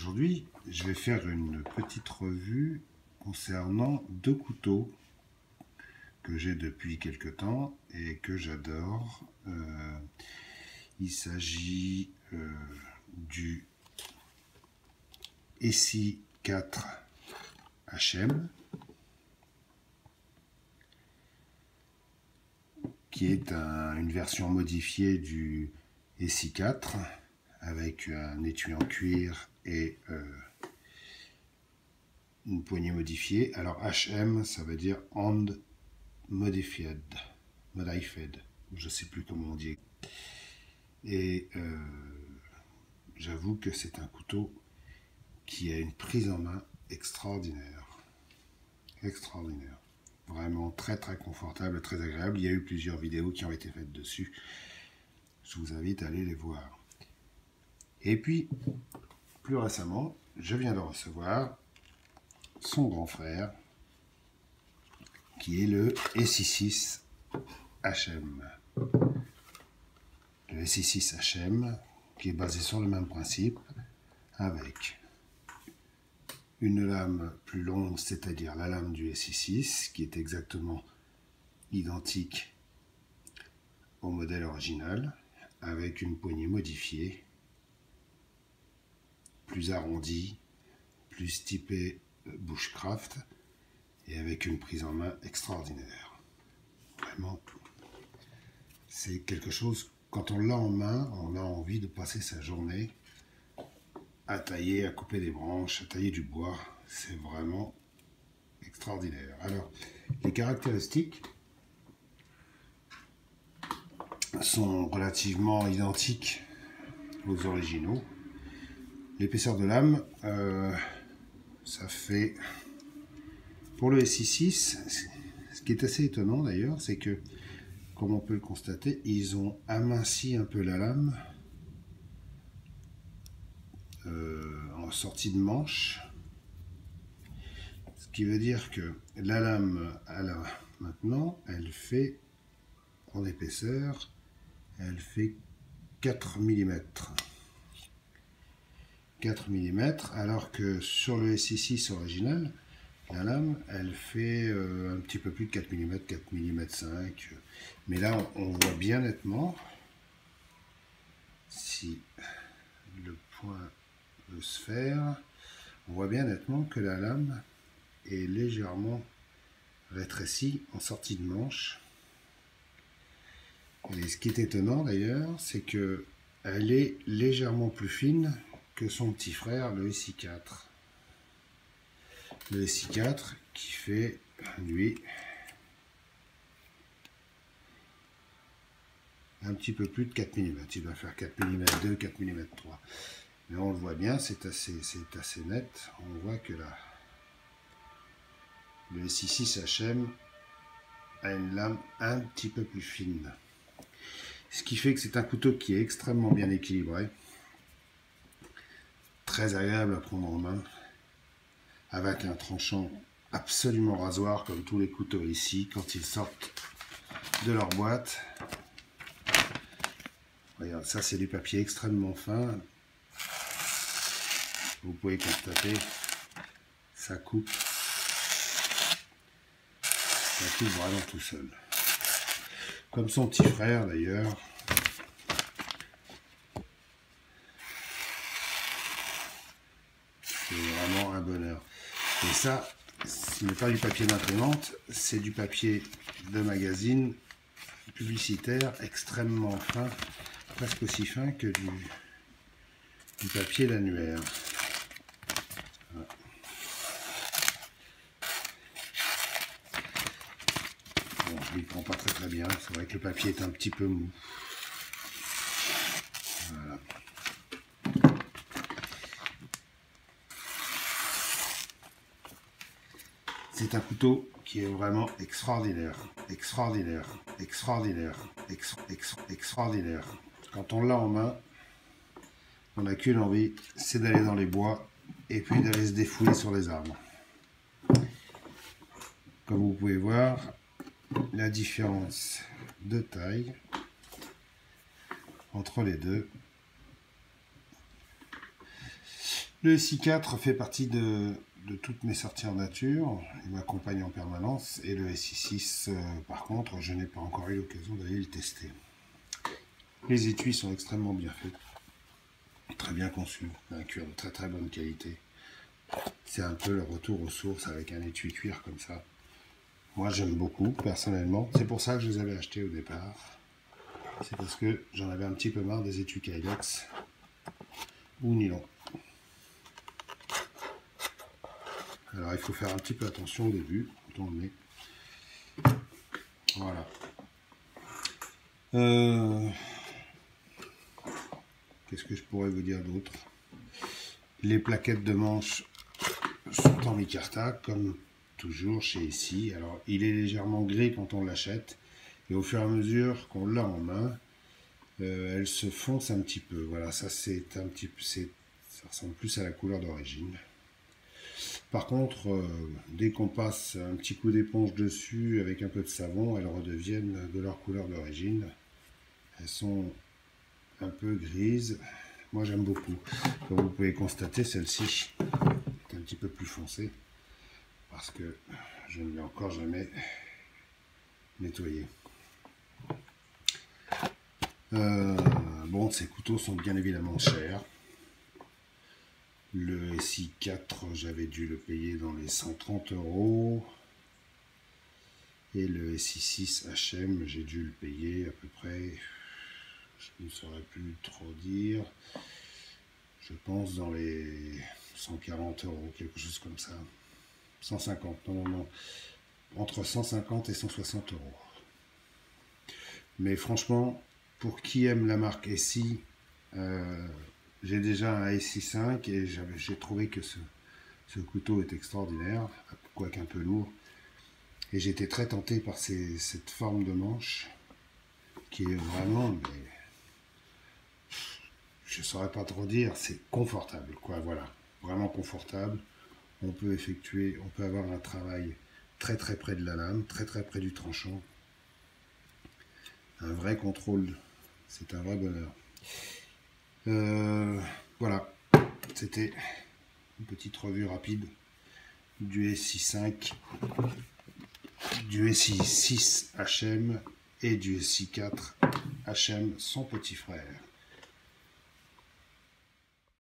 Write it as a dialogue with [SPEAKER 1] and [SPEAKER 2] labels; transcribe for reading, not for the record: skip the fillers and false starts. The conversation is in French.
[SPEAKER 1] Aujourd'hui, je vais faire une petite revue concernant deux couteaux que j'ai depuis quelque temps et que j'adore. Il s'agit du ESSI 4 HM, qui est une version modifiée du ESSI 4 avec un étui en cuir et une poignée modifiée. Alors HM, ça veut dire Hand Modified, je ne sais plus comment on dit. Et j'avoue que c'est un couteau qui a une prise en main extraordinaire. Extraordinaire. Vraiment très confortable, très agréable. Il y a eu plusieurs vidéos qui ont été faites dessus. Je vous invite à aller les voir. Et puis, plus récemment, je viens de recevoir son grand frère, qui est le ESSI 6 HM. Le ESSI 6 HM, qui est basé sur le même principe, avec une lame plus longue, c'est-à-dire la lame du ESSI 6, qui est exactement identique au modèle original, avec une poignée modifiée, plus arrondie, plus typée bushcraft, et avec une prise en main extraordinaire. Vraiment, c'est quelque chose, quand on l'a en main, on a envie de passer sa journée à tailler, à couper des branches, à tailler du bois. C'est vraiment extraordinaire. Alors, les caractéristiques sont relativement identiques aux originaux. L'épaisseur de lame, ça fait, pour le ESSI 6, ce qui est assez étonnant d'ailleurs, c'est que, comme on peut le constater, ils ont aminci un peu la lame en sortie de manche. Ce qui veut dire que la lame, maintenant, elle fait, en épaisseur, elle fait 4 mm. 4 mm, alors que sur le ESSI 6 original, la lame, elle fait un petit peu plus de 4 mm, 4 mm 5. Mais là, on voit bien nettement, si le point veut se faire, on voit bien nettement que la lame est légèrement rétrécie en sortie de manche. Et ce qui est étonnant d'ailleurs, c'est que elle est légèrement plus fine que son petit frère, le ESSI 4. Le ESSI 4 qui fait, lui, un petit peu plus de 4 mm. Il va faire 4 mm 2, 4 mm 3. Mais on le voit bien, c'est assez net. On voit que là, le ESSI 6 HM a une lame un petit peu plus fine. Ce qui fait que c'est un couteau qui est extrêmement bien équilibré. Très agréable à prendre en main. Avec un tranchant absolument rasoir, comme tous les couteaux ici, quand ils sortent de leur boîte. Regarde, ça c'est du papier extrêmement fin. Vous pouvez constater, ça coupe vraiment tout seul. Comme son petit frère d'ailleurs. C'est vraiment un bonheur. Et ça, ce n'est pas du papier d'imprimante, c'est du papier de magazine publicitaire extrêmement fin, presque aussi fin que du papier d'annuaire. Voilà. Bon, je ne prends pas très bien, c'est vrai que le papier est un petit peu mou. Voilà. C'est un couteau qui est vraiment extraordinaire, extraordinaire. Quand on l'a en main, on n'a qu'une envie, c'est d'aller dans les bois et puis d'aller se défouler sur les arbres. Comme vous pouvez voir, la différence de taille entre les deux Le SI4 fait partie de toutes mes sorties en nature, il m'accompagne en permanence, et le SI6 par contre je n'ai pas encore eu l'occasion d'aller le tester. Les étuis sont extrêmement bien faits, très bien conçus, un cuir de très très bonne qualité. C'est un peu le retour aux sources avec un étui cuir comme ça. Moi j'aime beaucoup personnellement, c'est pour ça que je les avais achetés au départ. C'est parce que j'en avais un petit peu marre des étuis Kydex ou nylon. Alors il faut faire un petit peu attention au début quand on le met. Voilà. Qu'est-ce que je pourrais vous dire d'autre? Les plaquettes de manches sont en micarta comme toujours chez ici. Alors il est légèrement gris quand on l'achète et au fur et à mesure qu'on l'a en main, elle se fonce un petit peu. Voilà, ça c'est un petit peu, ça ressemble plus à la couleur d'origine. Par contre, dès qu'on passe un petit coup d'éponge dessus avec un peu de savon, elles redeviennent de leur couleur d'origine. Elles sont un peu grises. Moi j'aime beaucoup. Comme vous pouvez constater, celle-ci est un petit peu plus foncée parce que je ne l'ai encore jamais nettoyée. Bon, ces couteaux sont bien évidemment chers. Le SI4, j'avais dû le payer dans les 130 €. Et le SI6 HM, j'ai dû le payer à peu près, je ne saurais plus trop dire, je pense dans les 140 €, quelque chose comme ça. 150, non, entre 150 et 160 €. Mais franchement, pour qui aime la marque SI, j'ai déjà un SI5 et j'ai trouvé que ce couteau est extraordinaire, quoique un peu lourd. Et j'étais très tenté par cette forme de manche qui est vraiment, mais, je ne saurais pas trop dire, c'est confortable, quoi, voilà, vraiment confortable. On peut avoir un travail très très près de la lame, très très près du tranchant. Un vrai contrôle, c'est un vrai bonheur. Voilà, c'était une petite revue rapide du SI5, du SI6 HM et du SI4 HM, son petit frère.